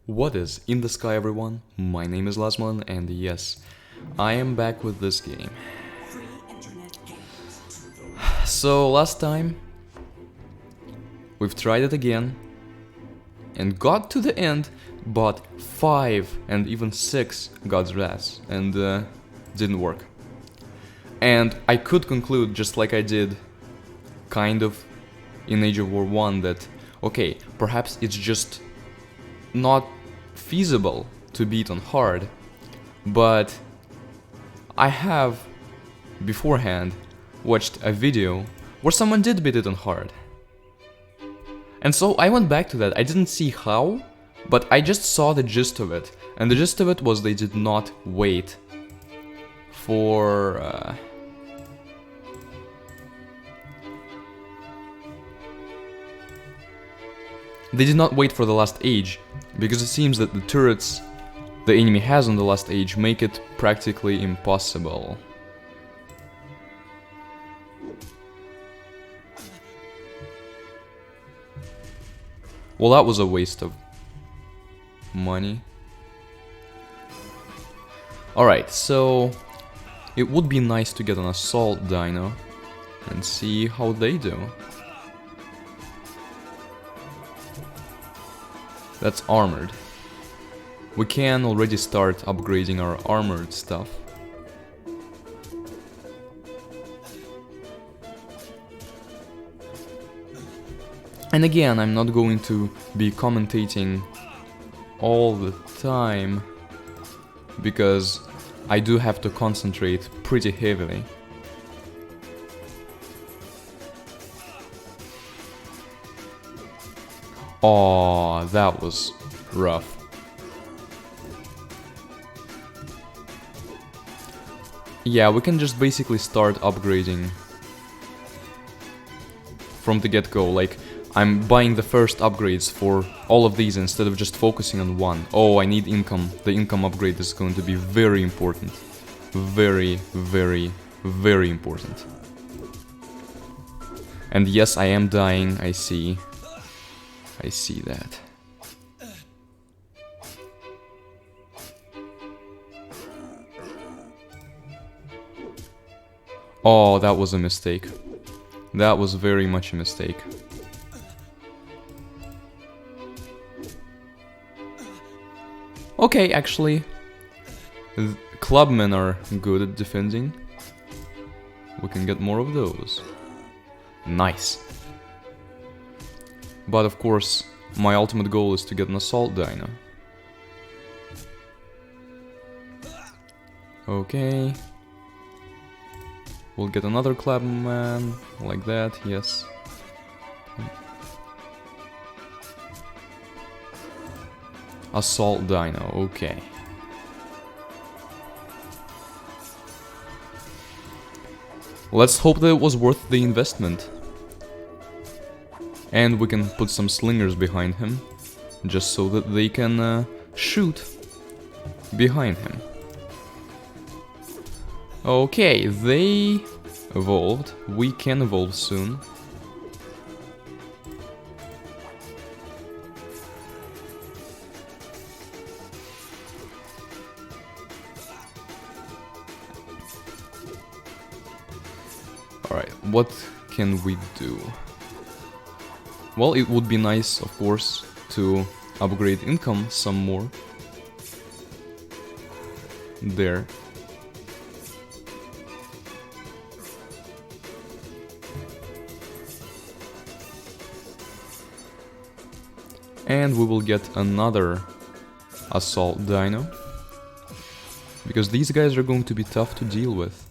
What is in the sky, everyone? My name is Lasmalin, and yes, I am back with this game. So last time we've tried it again and got to the end, but 5 and even 6 God's Wrath and didn't work. And I could conclude, just like I did kind of in Age of War 1, that okay, perhaps it's just not feasible to beat on hard, but I have beforehand watched a video where someone did beat it on hard. And so I went back to that. I didn't see how, but I just saw the gist of it. And the gist of it was they did not wait for they did not wait for the last age, because it seems that the turrets the enemy has on the last age make it practically impossible. Well, that was a waste of money. Alright, so it would be nice to get an assault dino and see how they do. That's armored. We can already start upgrading our armored stuff. And again, I'm not going to be commentating all the time, because I do have to concentrate pretty heavily. Oh, that was rough. Yeah, we can just basically start upgrading from the get-go. Like, I'm buying the first upgrades for all of these instead of just focusing on one. Oh, I need income. The income upgrade is going to be very important. Very, very, very important. And yes, I am dying, I see. I see that. Oh, that was a mistake. That was very much a mistake. Okay, actually, clubmen are good at defending. We can get more of those. Nice. But of course, my ultimate goal is to get an assault dino. Okay. We'll get another clubman, like that, yes. Assault dino, okay. Let's hope that it was worth the investment. And we can put some slingers behind him, just so that they can shoot behind him. Okay, they evolved. We can evolve soon. Alright, what can we do? Well, it would be nice, of course, to upgrade income some more. There. And we will get another assault dino, because these guys are going to be tough to deal with.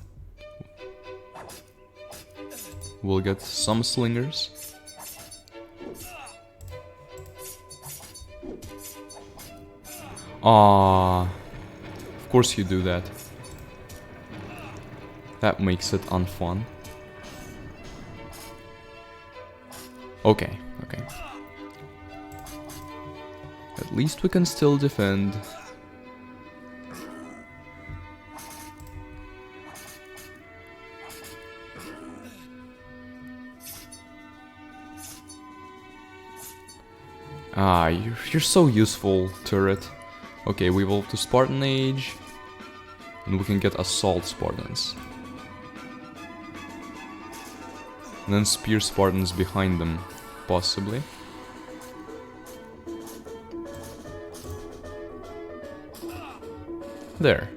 We'll get some slingers. Ah, of course you do that. That makes it unfun. Okay, okay. At least we can still defend. Ah, you're so useful, turret. Okay, we evolve to Spartan Age. And we can get Assault Spartans. And then Spear Spartans behind them, possibly. There.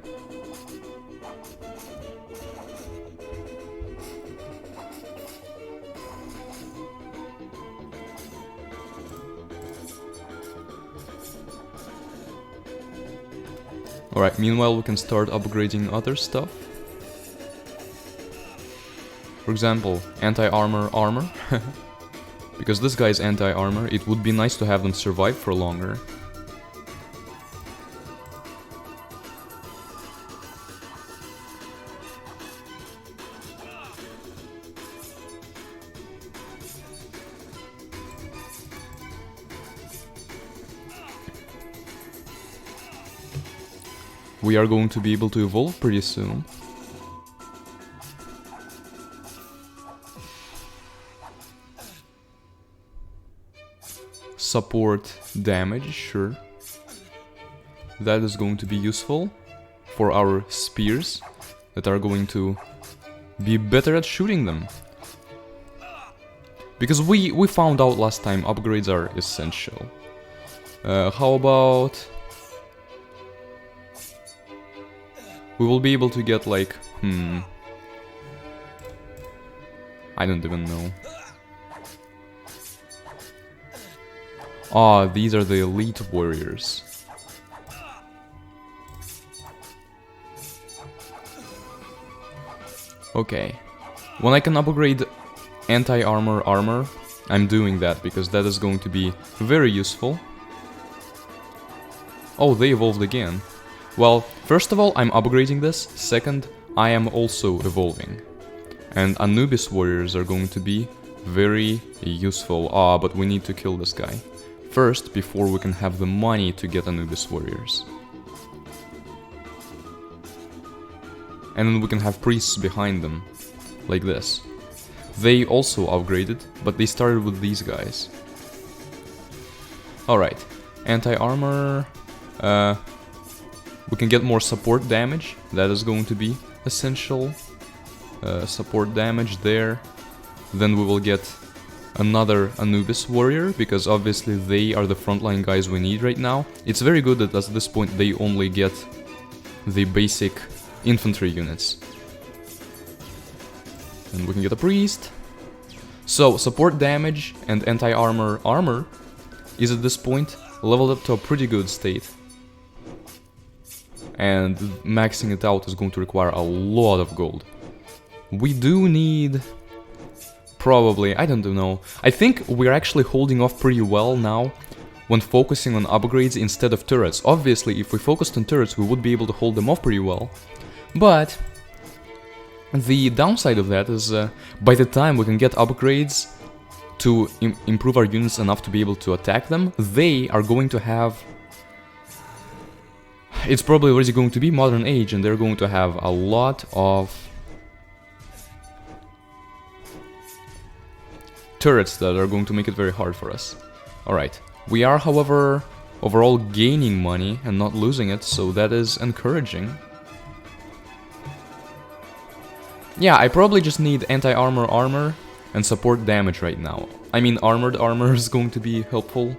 Alright, meanwhile we can start upgrading other stuff. For example, anti-armor armor. Because this guy's anti-armor, it would be nice to have them survive for longer. We are going to be able to evolve pretty soon. Support damage, sure. That is going to be useful for our spears that are going to be better at shooting them. Because we found out last time upgrades are essential. How about... we will be able to get like, I don't even know. Ah, these are the elite warriors. Okay. When I can upgrade anti-armor armor, I'm doing that because that is going to be very useful. Oh, they evolved again. Well, first of all, I'm upgrading this. Second, I am also evolving. And Anubis warriors are going to be very useful. Ah, but we need to kill this guy first before we can have the money to get Anubis warriors. And then we can have priests behind them, like this. They also upgraded, but they started with these guys. Alright, anti-armor... we can get more support damage, that is going to be essential. Support damage there. Then we will get another Anubis warrior, because obviously they are the frontline guys we need right now. It's very good that at this point they only get the basic infantry units. And we can get a priest. So, support damage and anti-armor armor is at this point leveled up to a pretty good state. And maxing it out is going to require a lot of gold. We do need... probably, I don't know. I think we're actually holding off pretty well now when focusing on upgrades instead of turrets. Obviously, if we focused on turrets, we would be able to hold them off pretty well. But the downside of that is by the time we can get upgrades to improve our units enough to be able to attack them, they are going to have... it's probably already going to be modern age, and they're going to have a lot of turrets that are going to make it very hard for us. Alright, we are, however, overall gaining money and not losing it, so that is encouraging. Yeah, I probably just need anti-armor armor and support damage right now. I mean, armored armor is going to be helpful.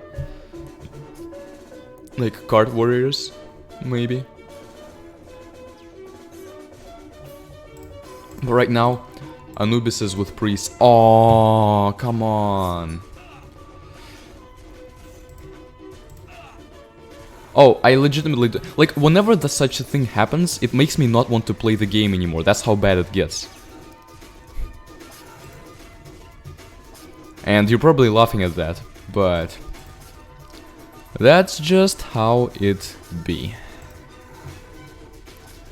Like cart warriors, maybe. But right now, Anubis is with priests. Oh, come on. Oh, I legitimately do. Like, whenever such a thing happens, it makes me not want to play the game anymore. That's how bad it gets. And you're probably laughing at that, but that's just how it be.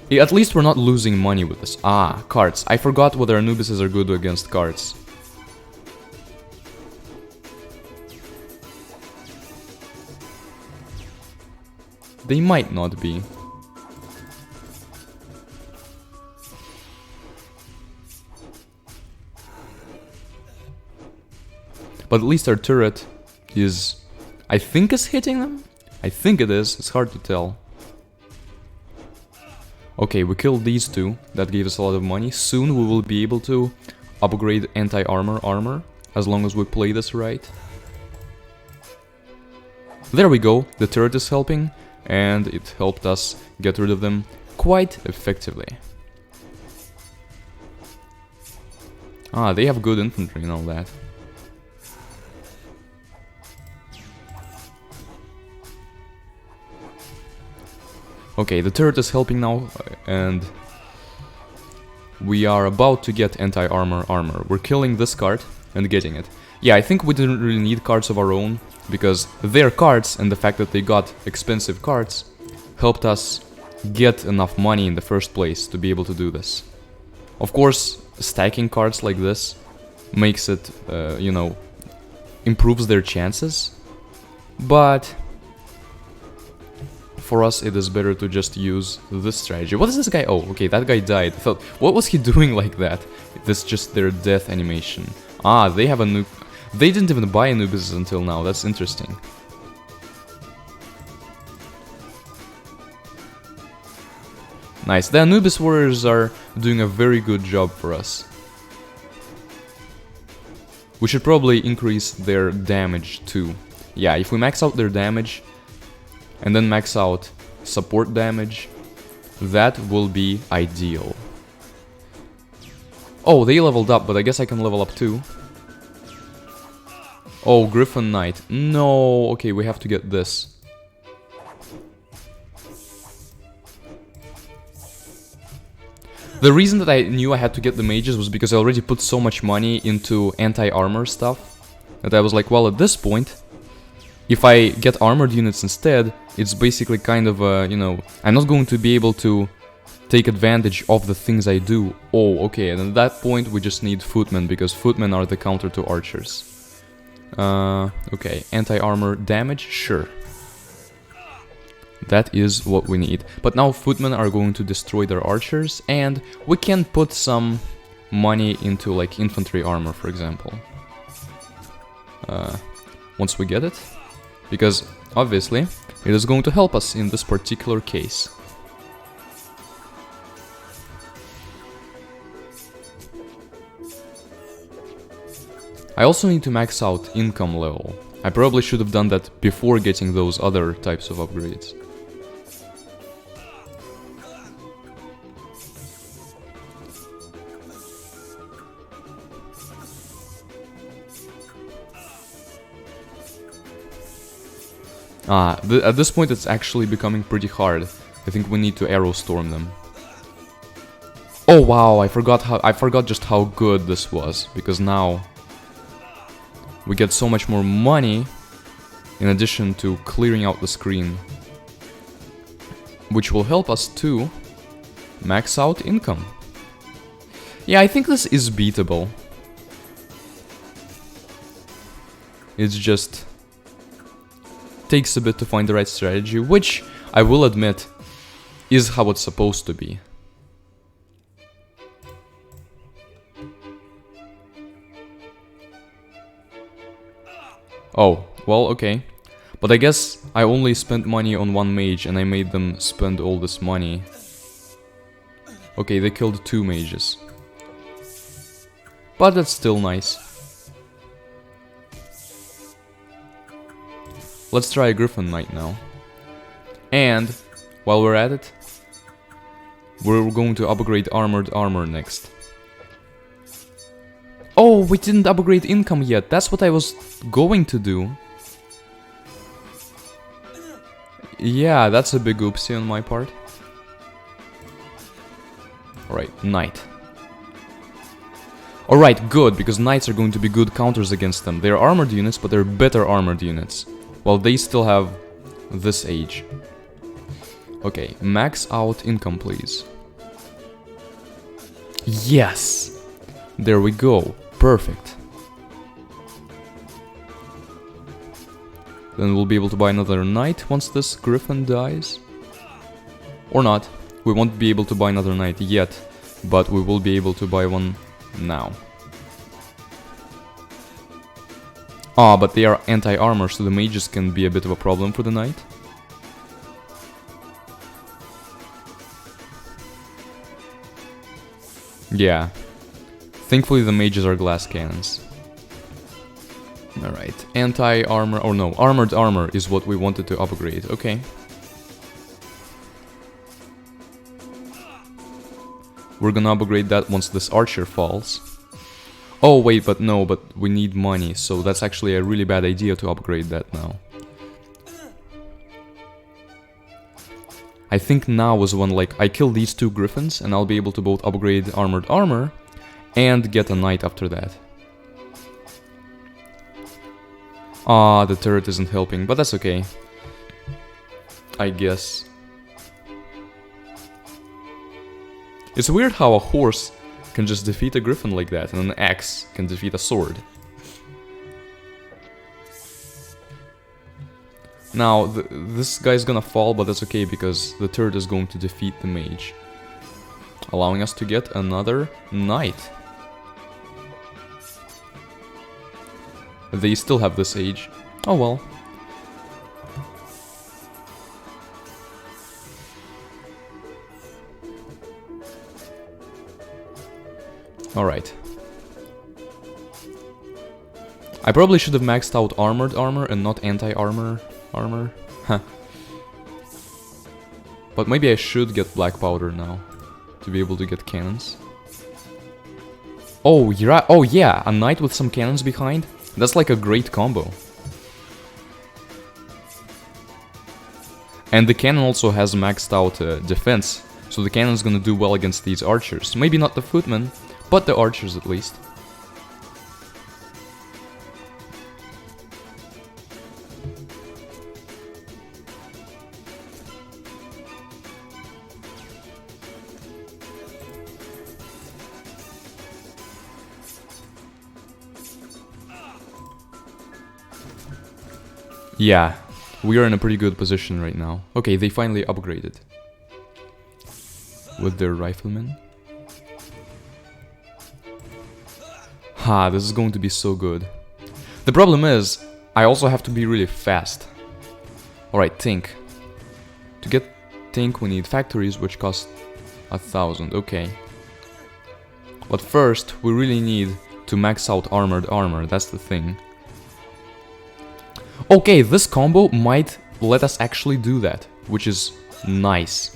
Yeah, at least we're not losing money with this. Ah, carts. I forgot whether Anubises are good against carts. They might not be. But at least our turret is I think is hitting them? I think it is, it's hard to tell. Okay, we killed these two, that gave us a lot of money. Soon we will be able to upgrade anti-armor armor, as long as we play this right. There we go, the turret is helping, and it helped us get rid of them quite effectively. Ah, they have good infantry and all that. Okay, the turret is helping now, and we are about to get anti-armor armor. We're killing this card and getting it. Yeah, I think we didn't really need cards of our own, because their cards and the fact that they got expensive cards helped us get enough money in the first place to be able to do this. Of course, stacking cards like this makes it, you know, improves their chances, but for us it is better to just use this strategy. What is this guy? Oh, okay, that guy died. I thought, what was he doing like that? This is just their death animation. Ah, they have a new... They didn't even buy Anubis until now, that's interesting. Nice, the Anubis warriors are doing a very good job for us. We should probably increase their damage too. Yeah, if we max out their damage and then max out support damage, that will be ideal. Oh, they leveled up, but I guess I can level up too. Oh, Griffin Knight. No, okay, we have to get this. The reason that I knew I had to get the mages was because I already put so much money into anti-armor stuff that I was like, well, at this point, if I get armored units instead, it's basically kind of a, you know, I'm not going to be able to take advantage of the things I do. Oh, okay, and at that point we just need footmen, because footmen are the counter to archers. Okay, anti-armor damage, sure. That is what we need. But now footmen are going to destroy their archers, and we can put some money into like infantry armor, for example. Once we get it. Because obviously it is going to help us in this particular case. I also need to max out income level. I probably should have done that before getting those other types of upgrades. At this point it's actually becoming pretty hard. I think we need to arrow storm them. Oh wow, I forgot just how good this was, because now we get so much more money in addition to clearing out the screen, which will help us to max out income. Yeah, I think this is beatable. It's just takes a bit to find the right strategy, which I will admit is how it's supposed to be. Oh, well, okay. But I guess I only spent money on one mage and I made them spend all this money. Okay, they killed 2 mages. But that's still nice. Let's try a Griffin Knight now. And, while we're at it, we're going to upgrade armored armor next. Oh, we didn't upgrade income yet. That's what I was going to do. Yeah, that's a big oopsie on my part. Alright, Knight. Alright, good, because Knights are going to be good counters against them. They're armored units, but they're better armored units. While they still have this age. Okay, max out income, please. Yes! There we go. Perfect. Then we'll be able to buy another knight once this griffin dies. Or not. We won't be able to buy another knight yet, but we will be able to buy one now. Ah, but they are anti-armor, so the mages can be a bit of a problem for the knight. Yeah. Thankfully the mages are glass cannons. Alright, anti-armor, or no, armored armor is what we wanted to upgrade, okay. We're gonna upgrade that once this archer falls. Oh wait, but no, but we need money, so that's actually a really bad idea to upgrade that now. I think now is when, like, I kill these two griffins and I'll be able to both upgrade armored armor and get a knight after that. Ah, the turret isn't helping, but that's okay. I guess. It's weird how a horse can just defeat a griffin like that, and an axe can defeat a sword. Now, this guy's gonna fall, but that's okay, because the turret is going to defeat the mage. Allowing us to get another knight. They still have this age. Oh well. Alright. I probably should have maxed out armored armor and not anti-armor armor. Huh. But maybe I should get black powder now to be able to get cannons. Oh, yeah, a knight with some cannons behind? That's like a great combo. And the cannon also has maxed out defense, so the cannon's gonna do well against these archers. Maybe not the footmen, but the archers at least. Yeah, we are in a pretty good position right now. Okay, they finally upgraded. With their riflemen. Ha, this is going to be so good. The problem is, I also have to be really fast. Alright, think. To get think we need factories which cost 1,000, okay. But first, we really need to max out armored armor, that's the thing. Okay, this combo might let us actually do that, which is nice.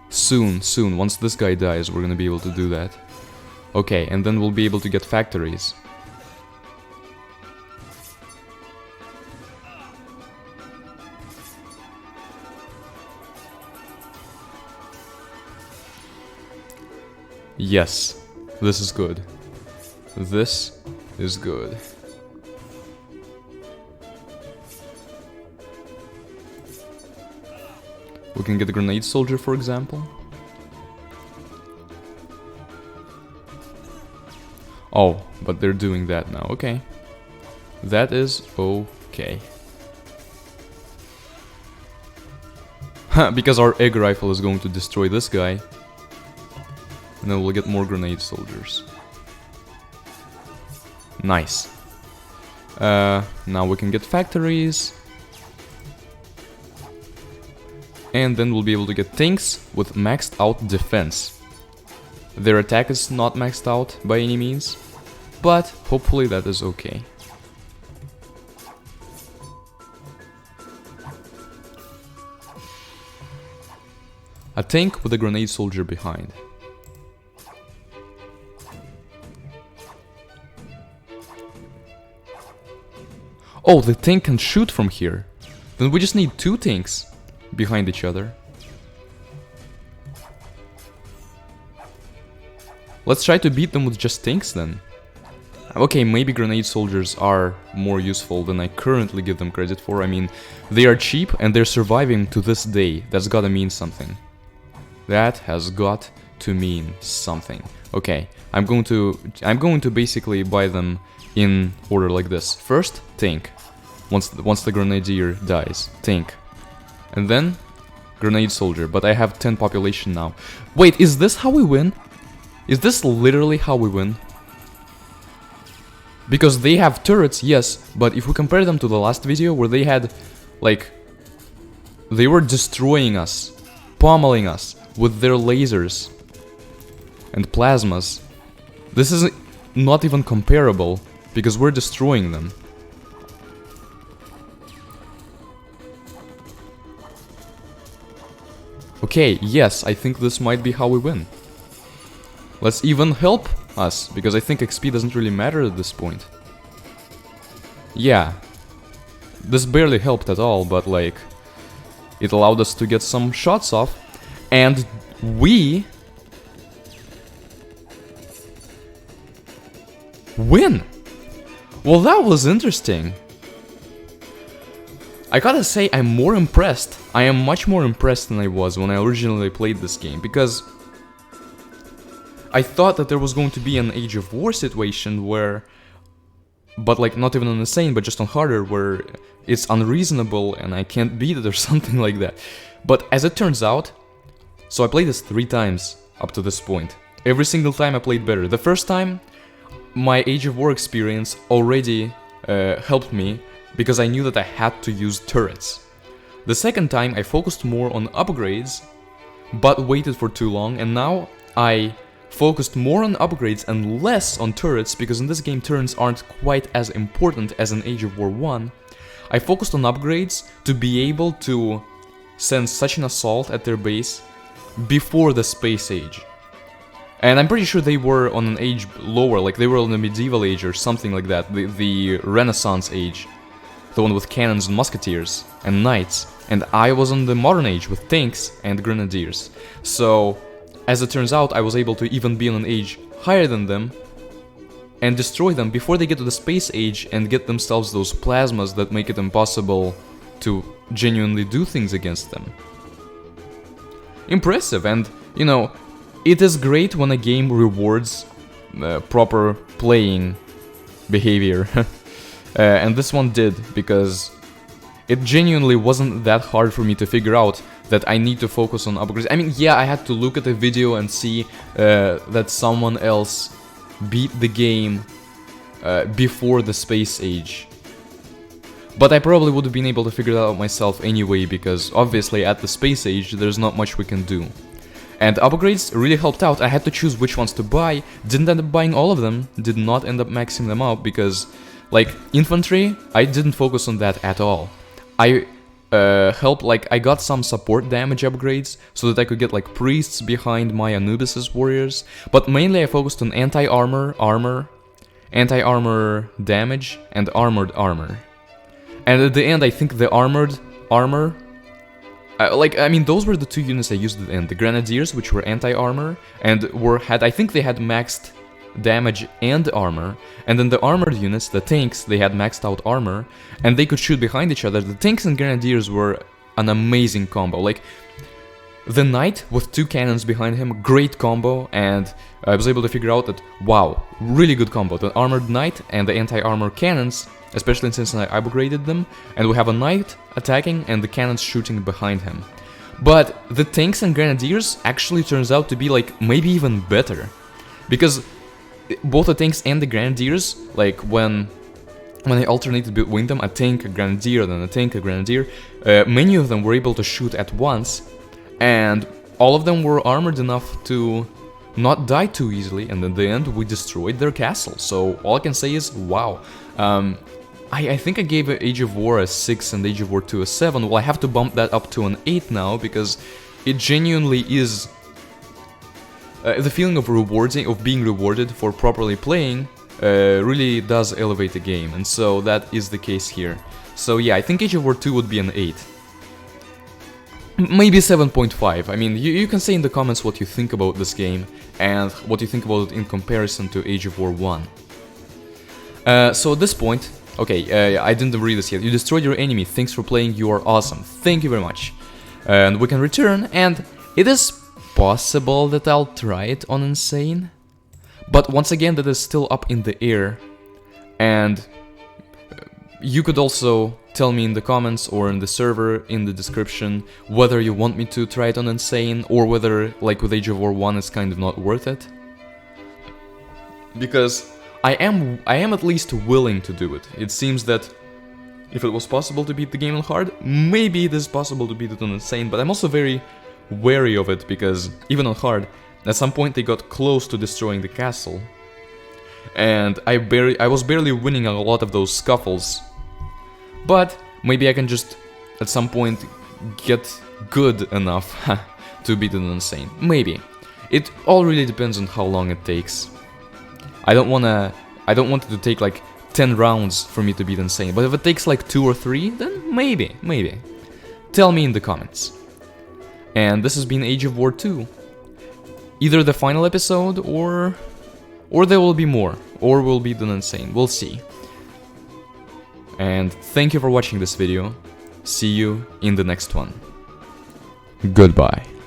Soon, once this guy dies, we're gonna be able to do that. Okay, and then we'll be able to get factories. Yes, this is good. This is good. We can get a grenade soldier, for example. Oh, but they're doing that now, okay. That is okay. Because our egg rifle is going to destroy this guy. And then we'll get more grenade soldiers. Nice. Now we can get factories. And then we'll be able to get tanks with maxed out defense. Their attack is not maxed out by any means, but hopefully that is okay. A tank with a grenade soldier behind. Oh, the tank can shoot from here. Then we just need two tanks behind each other. Let's try to beat them with just tanks then. Okay, maybe grenade soldiers are more useful than I currently give them credit for. I mean, they are cheap and they're surviving to this day. That's gotta mean something. That has got to mean something. Okay, I'm going to basically buy them in order like this. First, tank. Once the grenadier dies, tank. And then, grenade soldier. But I have 10 population now. Wait, is this how we win? Is this literally how we win? Because they have turrets, yes, but if we compare them to the last video where they had, like, they were destroying us, pummeling us with their lasers and plasmas. This is not even comparable, because we're destroying them. Okay, yes, I think this might be how we win. Let's even help us, because I think XP doesn't really matter at this point. Yeah. This barely helped at all, but like, it allowed us to get some shots off, and we win! Well, that was interesting. I gotta say, I'm more impressed. I am much more impressed than I was when I originally played this game, because I thought that there was going to be an Age of War situation where, but like not even on insane, but just on harder, where it's unreasonable and I can't beat it or something like that. But as it turns out, so I played this 3 times up to this point. Every single time I played better. The first time, my Age of War experience already helped me, because I knew that I had to use turrets. The second time I focused more on upgrades, but waited for too long, and now I focused more on upgrades and less on turrets, because in this game turrets aren't quite as important as in Age of War 1. I focused on upgrades to be able to send such an assault at their base before the Space Age. And I'm pretty sure they were on an age lower, like they were on the Medieval Age or something like that, the Renaissance Age. The one with cannons and musketeers and knights, and I was on the modern age with tanks and grenadiers. So, as it turns out, I was able to even be on an age higher than them and destroy them before they get to the Space Age and get themselves those plasmas that make it impossible to genuinely do things against them. Impressive, and, you know, it is great when a game rewards proper playing behavior. And this one did, because it genuinely wasn't that hard for me to figure out that I need to focus on upgrades. I mean, yeah, I had to look at the video and see that someone else beat the game before the Space Age. But I probably would have been able to figure that out myself anyway, because obviously at the Space Age there's not much we can do. And upgrades really helped out. I had to choose which ones to buy, didn't end up buying all of them, did not end up maxing them out, because like, infantry, I didn't focus on that at all. I I got some support damage upgrades, so that I could get like priests behind my Anubis' warriors, but mainly I focused on anti-armor, armor, anti-armor damage, and armored armor. And at the end, I think the armored armor, I mean, those were the 2 units I used at the end. The grenadiers, which were anti-armor, and I think they had maxed damage and armor, and then the armored units, the tanks, they had maxed out armor, and they could shoot behind each other. The tanks and grenadiers were an amazing combo. Like, the knight with 2 cannons behind him, great combo, and I was able to figure out that, wow, really good combo. The armored knight and the anti-armor cannons, especially since I upgraded them, and we have a knight attacking and the cannons shooting behind him. But the tanks and grenadiers actually turns out to be like maybe even better, because both the tanks and the grenadiers, like when I alternated between them, a tank, a grenadier, then a tank, a grenadier, many of them were able to shoot at once, and all of them were armored enough to not die too easily, and in the end we destroyed their castle. So all I can say is, wow. I think I gave Age of War a 6 and Age of War 2 a 7. Well, I have to bump that up to an 8 now, because it genuinely is... the feeling of being rewarded for properly playing really does elevate the game, and so that is the case here. So yeah, I think Age of War 2 would be an 8. Maybe 7.5. I mean, you can say in the comments what you think about this game, and what you think about it in comparison to Age of War 1. So at this point, okay, I didn't read this yet. You destroyed your enemy, thanks for playing, you are awesome. Thank you very much. And we can return, and it is possible that I'll try it on Insane, but once again that is still up in the air, and you could also tell me in the comments or in the server in the description whether you want me to try it on Insane, or whether, like with Age of War 1, it's kind of not worth it. Because I am at least willing to do it. It seems that if it was possible to beat the game on hard, maybe it is possible to beat it on insane, but I'm also very wary of it, because even on hard, at some point they got close to destroying the castle. And I was barely winning a lot of those scuffles. But maybe I can just, at some point, get good enough to beat it on insane. Maybe. It all really depends on how long it takes. I don't want it to take like 10 rounds for me to beat insane, but if it takes like 2 or 3, then maybe. Tell me in the comments. And this has been Age of War 2. Either the final episode, or there will be more, or we'll beat an insane, we'll see. And thank you for watching this video. See you in the next one. Goodbye.